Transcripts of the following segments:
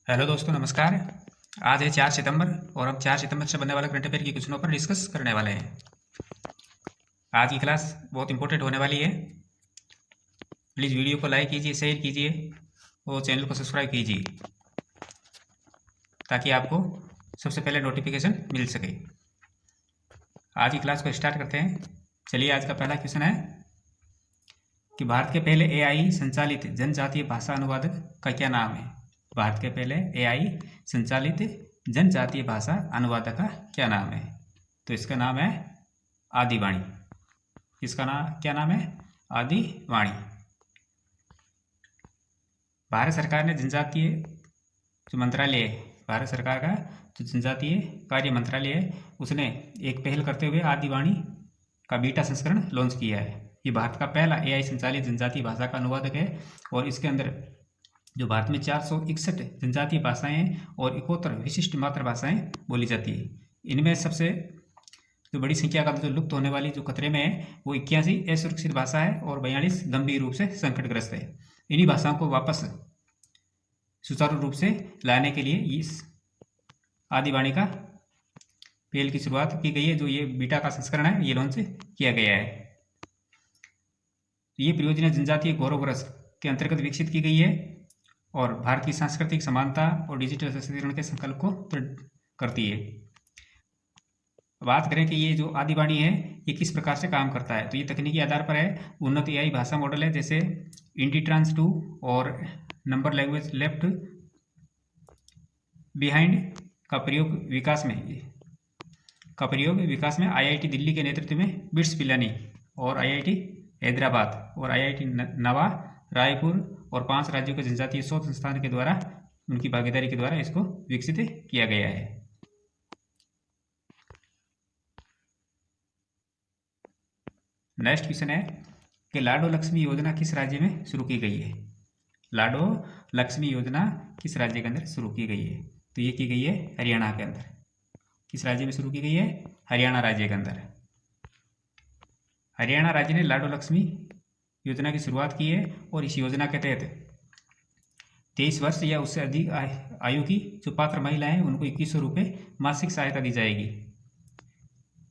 Hello दोस्तों, नमस्कार। आज है 4 सितंबर और हम 4 सितंबर से बनने वाले करंट अफेयर की क्वेश्चनों पर डिस्कस करने वाले हैं। आज की क्लास बहुत इंपॉर्टेंट होने वाली है। प्लीज़ वीडियो को लाइक कीजिए, शेयर कीजिए और चैनल को सब्सक्राइब कीजिए ताकि आपको सबसे पहले नोटिफिकेशन मिल सके। आज की क्लास को स्टार्ट करते हैं। चलिए, आज का पहला क्वेश्चन है कि भारत के पहले एआई संचालित जनजातीय भाषा अनुवादक का क्या नाम है। भारत के पहले एआई संचालित जनजातीय भाषा अनुवादक का क्या नाम है। तो इसका नाम है आदिवाणी। इसका नाम क्या नाम है? आदिवाणी। भारत सरकार ने जनजातीय जो मंत्रालय है, भारत सरकार का जो जनजातीय कार्य मंत्रालय है, उसने एक पहल करते हुए आदिवाणी का बीटा संस्करण लॉन्च किया है। ये भारत का पहला एआई संचालित जनजातीय भाषा का अनुवादक है और इसके अंदर जो भारत में 461 जनजातीय भाषाएं हैं और 71 विशिष्ट मातृभाषाएं बोली जाती है। इनमें सबसे जो बड़ी संख्या का जो लुप्त होने वाली जो खतरे में है वो 81 असुरक्षित भाषा है और 42 गंभीर रूप से संकटग्रस्त है। इन्हीं भाषाओं को वापस सुचारू रूप से लाने के लिए इस आदिवाणी का पहल की शुरुआत की गई है। जो ये बीटा का संस्करण है, ये लॉन्च किया गया है। ये परियोजना जनजातीय गौरव वर्ष के अंतर्गत विकसित की गई है और भारत की सांस्कृतिक समानता और डिजिटल सशक्तिकरण के संकल्प को दृढ़ करती है। बात करें कि ये जो आदिवाणी है ये किस प्रकार से काम करता है, तो ये तकनीकी आधार पर है। उन्नत एआई भाषा मॉडल है जैसे इंडीट्रांस 2 और नंबर लैंग्वेज लेफ्ट बिहाइंड का प्रयोग विकास में आईआईटी दिल्ली के नेतृत्व में बिट्स पिलानी और आईआईटी हैदराबाद और आईआईटी नवा रायपुर और 5 राज्यों के जनजातीय शोध संस्थान के द्वारा उनकी भागीदारी के द्वारा इसको विकसित किया गया है। नेक्स्ट क्वेश्चन है कि लाडो लक्ष्मी योजना किस राज्य में शुरू की गई है। लाडो लक्ष्मी योजना किस राज्य के अंदर शुरू की गई है, तो ये की गई है हरियाणा के अंदर। किस राज्य में शुरू की गई है? हरियाणा राज्य के अंदर। हरियाणा राज्य ने लाडो लक्ष्मी योजना की शुरुआत की है और इस योजना के तहत 23 वर्ष या उससे अधिक आयु की जो पात्र महिलाएं हैं उनको 2100 रुपये मासिक सहायता दी जाएगी।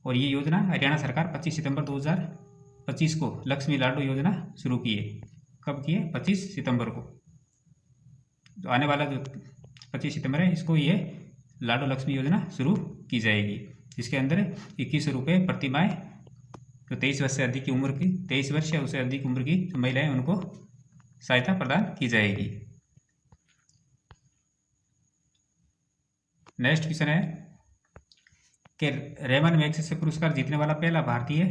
और ये योजना हरियाणा सरकार 25 सितंबर 2025 को लक्ष्मी लाडो योजना शुरू की है। कब की है? 25 सितंबर को। तो आने वाला जो 25 सितंबर है इसको ये लाडो लक्ष्मी योजना शुरू की जाएगी, जिसके अंदर 2100 रुपये प्रति माह जो 23 वर्ष से अधिक की उम्र की 23 वर्ष या उससे अधिक उम्र की जो महिलाएं उनको सहायता प्रदान की जाएगी। नेक्स्ट क्वेश्चन है कि रेमन मैग्सेसे पुरस्कार जीतने वाला पहला भारतीय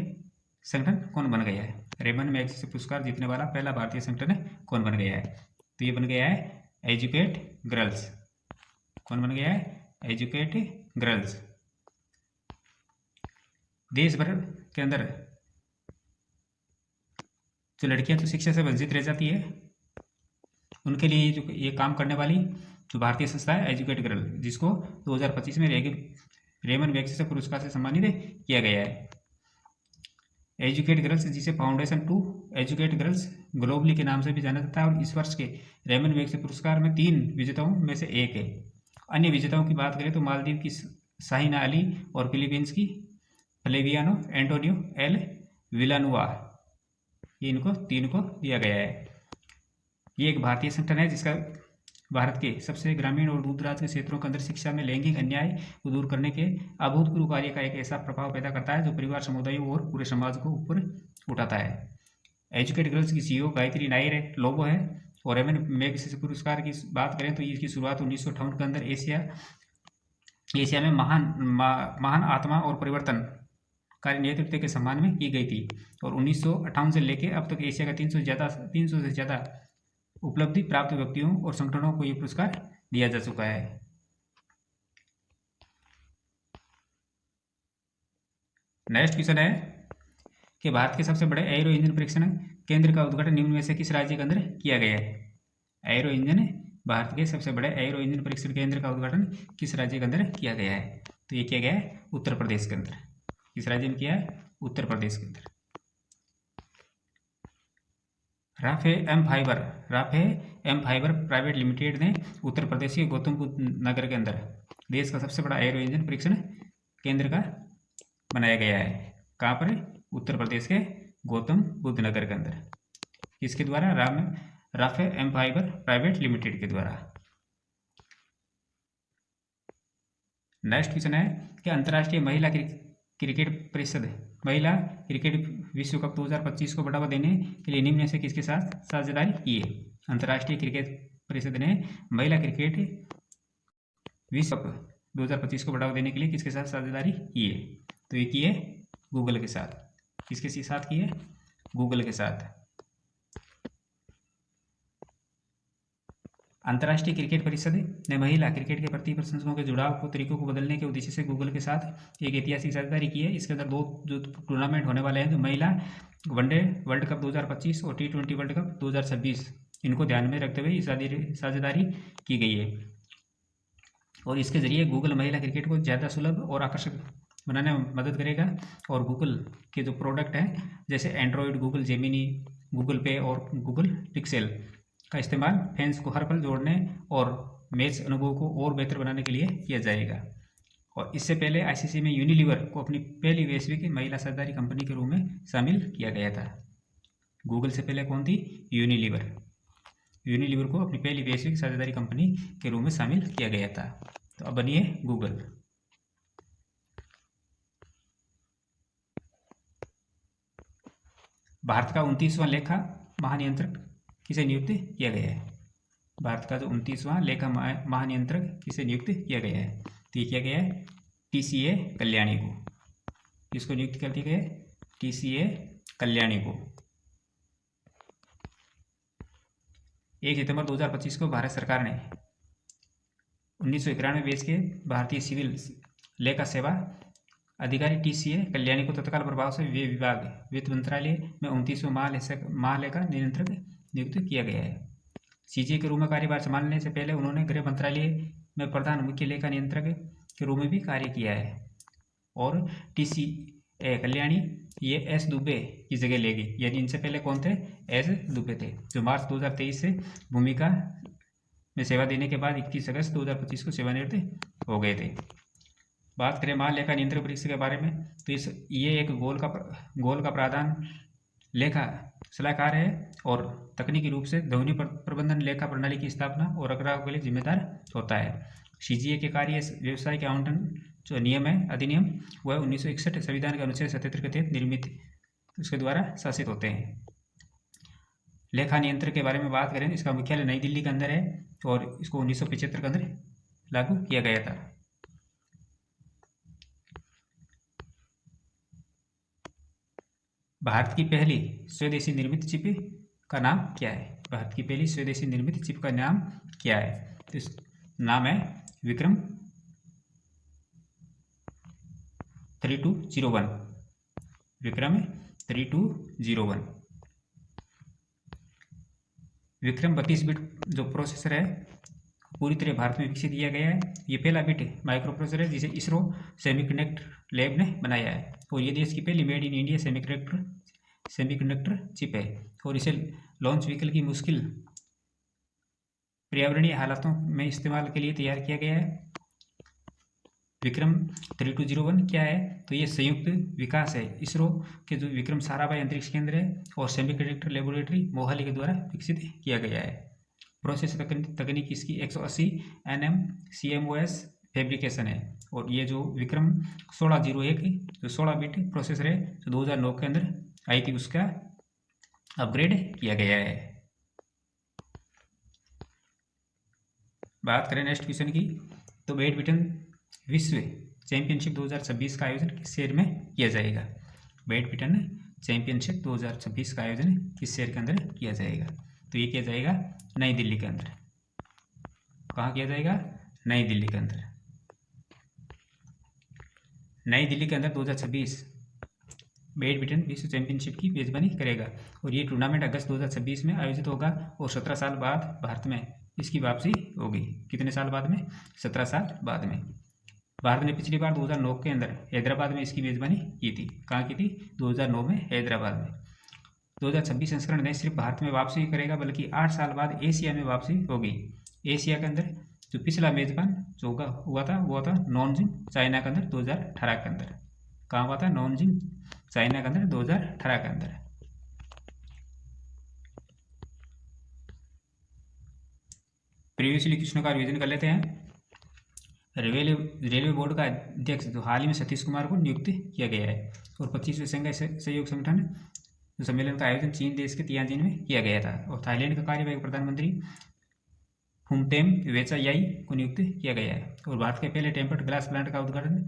संगठन कौन बन गया है। रेमन मैग्सेसे पुरस्कार जीतने वाला पहला भारतीय संगठन कौन बन गया है, तो ये बन गया है एजुकेट गर्ल्स। कौन बन गया है? Educate girls. देश भर के अंदर जो लड़कियां तो शिक्षा से वंचित रह जाती है उनके लिए जो ये काम करने वाली जो भारतीय संस्था है एजुकेट गर्ल, जिसको 2025 में रेमन मैग्सेसे पुरस्कार से सम्मानित किया गया है। एजुकेट गर्ल्स, जिसे foundation to educate girls globally के नाम से भी जाना जाता है, और इस वर्ष के रेमन मैग्सेसे पुरस्कार में 3 विजेताओं में से एक है। अन्य विजेताओं की बात करें तो मालदीव की शाहिना अली और फिलीपींस की फ्लेवियानो एंटोनियो एल विलानुआ, ये इनको 3 को दिया गया है। ये एक भारतीय संगठन है जिसका भारत के सबसे ग्रामीण और दूरदराज के क्षेत्रों के अंदर शिक्षा में लैंगिक अन्याय को दूर करने के अभूतपूर्व कार्य का एक ऐसा प्रभाव पैदा करता है जो परिवार, समुदायों और पूरे समाज को ऊपर उठाता है। एजुकेट गर्ल्स की सीईओ गायत्री नायर लोबो है। और रेमन मैग्सेसे पुरस्कार की बात करें तो इसकी शुरुआत 1958 के अंदर एशिया में महान आत्मा और परिवर्तन कार्य नेतृत्व के सम्मान में की गई थी। और 1958 से लेकर अब तक एशिया का 300 से ज़्यादा उपलब्धि प्राप्त व्यक्तियों और संगठनों को यह पुरस्कार दिया जा चुका है। नेक्स्ट क्वेश्चन है कि भारत के सबसे बड़े एरो इंजन परीक्षण केंद्र का उद्घाटन निम्न में से किस राज्य के अंदर किया गया है। एरो इंजन, भारत के सबसे बड़े एरो इंजन परीक्षण केंद्र का उद्घाटन किस राज्य के अंदर किया गया है, तो ये किया गया है उत्तर प्रदेश के अंदर। किस राज्य में किया है? उत्तर प्रदेश के अंदर। Raphe M fibre private limited ने उत्तर प्रदेश के गौतम बुद्ध नगर के अंदर देश का सबसे बड़ा एरो इंजन परीक्षण केंद्र का बनाया गया है। कहाँ पर? उत्तर प्रदेश के गौतम बुद्ध नगर के अंदर। किसके द्वारा? Rafael M fibre private limited के द्वारा। नेक्स्ट क्वेश्चन है कि अंतर्राष्ट्रीय महिला क्रिकेट परिषद महिला क्रिकेट विश्व कप 2025 को बढ़ावा देने के लिए निम्न में से किसके साथ साझेदारी की है? अंतर्राष्ट्रीय क्रिकेट परिषद ने महिला क्रिकेट विश्व कप 2025 को बढ़ावा देने के लिए किसके साथ साझेदारी की है? तो ये की है गूगल के साथ। किसके साथ की है? गूगल के साथ। अंतर्राष्ट्रीय क्रिकेट परिषद ने महिला क्रिकेट के प्रति प्रशंसकों के जुड़ाव को तरीकों को बदलने के उद्देश्य से गूगल के साथ एक ऐतिहासिक साझेदारी की है। इसके अंदर दो जो टूर्नामेंट होने वाले हैं, जो महिला वनडे वर्ल्ड कप 2025 और T20 वर्ल्ड कप 2026, इनको ध्यान में रखते हुए साझेदारी की गई है। और इसके जरिए गूगल महिला क्रिकेट को ज़्यादा सुलभ और आकर्षक बनाने में मदद करेगा। और गूगल के जो प्रोडक्ट हैं जैसे एंड्रॉयड, गूगल जेमिनी, गूगल पे और गूगल पिक्सेल का इस्तेमाल फैंस को हर पल जोड़ने और मैच अनुभव को और बेहतर बनाने के लिए किया जाएगा। और इससे पहले आईसीसी में यूनिलीवर को अपनी पहली वैश्विक महिला साझेदारी कंपनी के रूप में शामिल किया गया था। गूगल से पहले कौन थी? यूनिलीवर। यूनिलीवर को अपनी पहली वैश्विक साझेदारी कंपनी के रूप में शामिल किया गया था। तो अब बनी है गूगल। भारत का 29वां लेखा महानियंत्रक किसे नियुक्त किया गया है? भारत का जो 29वां लेखा महानियंत्रक किसे नियुक्त किया गया है? तो ये किया गया है TCA कल्याणी को। किसको नियुक्त कर दिया गया है? TCA कल्याणी को। 1 सितंबर 2025 को भारत सरकार ने 1991 बैच के भारतीय सिविल लेखा सेवा अधिकारी TCA कल्याणी को तत्काल प्रभाव से वे विभाग वित्त मंत्रालय में 29वां महालेखा नियंत्रक नियुक्त किया गया है। CGA के रूप में कार्यभार संभालने से पहले उन्होंने गृह मंत्रालय में प्रधान मुख्य लेखा नियंत्रक के रूप में भी कार्य किया है। और TCA कल्याणी ये S दुबे की जगह लेगी, यानी इनसे पहले कौन थे? S दुबे थे, जो मार्च 2023 से भूमिका में सेवा देने के बाद 21 अगस्त 2025 को सेवानिवृत्त हो गए थे। बात करें महालेखा नियंत्रक परीक्षा के बारे में, तो ये एक गोल का प्रावधान लेखा सलाहकार है और तकनीकी रूप से ध्वनि प्रबंधन लेखा प्रणाली की स्थापना और रखरखाव के लिए जिम्मेदार होता है। CGA के कार्य व्यवसाय के आवंटन जो नियम है अधिनियम वह 1961 संविधान के अनुच्छेद 77 के तहत निर्मित उसके द्वारा शासित होते हैं। लेखा नियंत्रक के बारे में बात करें, इसका मुख्यालय नई दिल्ली के अंदर है और इसको 1975 के अंदर लागू किया गया था। भारत की पहली स्वदेशी निर्मित चिप का नाम क्या है? भारत की पहली स्वदेशी निर्मित चिप का नाम क्या है? तो इस नाम है विक्रम 3201। विक्रम 3201। विक्रम 32 बिट जो प्रोसेसर है पूरी तरह भारत में विकसित किया गया है। ये पहला बिट माइक्रो प्रोसेसर है जिसे इसरो सेमीकंडक्टर लैब ने बनाया है और ये देश की पहली made in India semiconductor chip है और इसे लॉन्च व्हीकल की मुश्किल पर्यावरणीय हालातों में इस्तेमाल के लिए तैयार किया गया है। विक्रम 3201 क्या है? तो ये संयुक्त विकास है इसरो के जो विक्रम साराभाई अंतरिक्ष केंद्र है और सेमीकंडक्टर लेबोरेटरी मोहाली के द्वारा विकसित किया गया है। प्रोसेस तकनीक इसकी 180 nm CMOS फैब्रिकेशन है और ये जो विक्रम 1601 जो 16 बिट प्रोसेसर है जो 2009 के अंदर आई थी उसका अपग्रेड किया गया है। बात करें नेक्स्ट क्वेश्चन की, तो बैडमिंटन विश्व चैंपियनशिप 2026 का आयोजन किस शहर में किया जाएगा? बैडमिंटन चैंपियनशिप 2026 का आयोजन किस शहर के अंदर किया जाएगा? तो ये किया जाएगा नई दिल्ली के अंदर। कहाँ किया जाएगा? नई दिल्ली के अंदर। नई दिल्ली के अंदर 2026 बैडमिंटन विश्व चैंपियनशिप की मेजबानी करेगा और ये टूर्नामेंट अगस्त 2026 में आयोजित होगा और 17 साल बाद भारत में इसकी वापसी होगी। कितने साल बाद में? 17 साल बाद में। भारत ने पिछली बार 2009 के अंदर हैदराबाद में इसकी मेजबानी की थी। कहाँ की थी? 2009 में हैदराबाद में। 2026 संस्करण नहीं सिर्फ भारत में वापसी करेगा बल्कि 8 साल बाद एशिया में वापसी होगी। एशिया के अंदर जो पिछला मेजबान जो हुआ था वो था नॉनजिंग चाइना के अंदर 2018 के अंदर। कहाँ हुआ था? नॉनजिंग चाइना के अंदर 2018 के अंदर। प्रीवियसली क्वेश्चनों का रिवीजन कर लेते हैं। रेलवे बोर्ड का अध्यक्ष जो हाल ही में सतीश कुमार को नियुक्त किया गया है। और 25वें शंघाई सहयोग संगठन सम्मेलन का आयोजन चीन देश के तियानजिन में किया गया था। और थाईलैंड का कार्यवाहक प्रधानमंत्री फुमटेम वेचायाई को नियुक्त किया गया है। और भारत के पहले टेम्पर्ड ग्लास प्लांट का उद्घाटन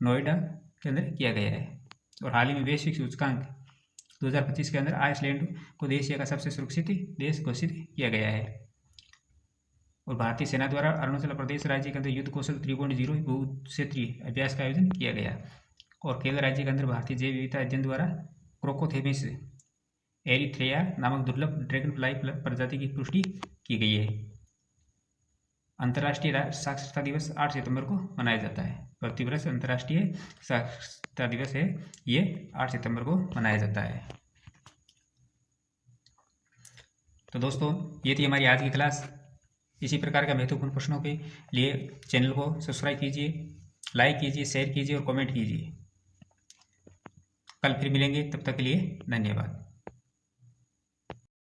नोएडा के अंदर किया गया है। और हाल ही में वैश्विक सूचकांक 2025 के अंदर आइसलैंड को एशिया का सबसे सुरक्षित देश घोषित किया गया है। और भारतीय सेना द्वारा अरुणाचल प्रदेश राज्य के अंदर युद्ध कौशल 3.0 बहुक्षेत्रीय अभ्यास का आयोजन किया गया। और केरल राज्य के अंदर भारतीय जैव विविधता अध्ययन द्वारा क्रोकोथेमिस एरिथ्रेया नामक दुर्लभ ड्रैगन फ्लाई प्रजाति की पुष्टि की गई है। अंतर्राष्ट्रीय साक्षरता दिवस 8 सितंबर को मनाया जाता है। प्रतिवर्ष अंतर्राष्ट्रीय साक्षरता दिवस है, ये 8 सितंबर को मनाया जाता है। तो दोस्तों ये थी हमारी आज की क्लास। इसी प्रकार का महत्वपूर्ण प्रश्नों के लिए चैनल को सब्सक्राइब कीजिए, लाइक कीजिए, शेयर कीजिए और कमेंट कीजिए। कल फिर मिलेंगे, तब तक के लिए धन्यवाद।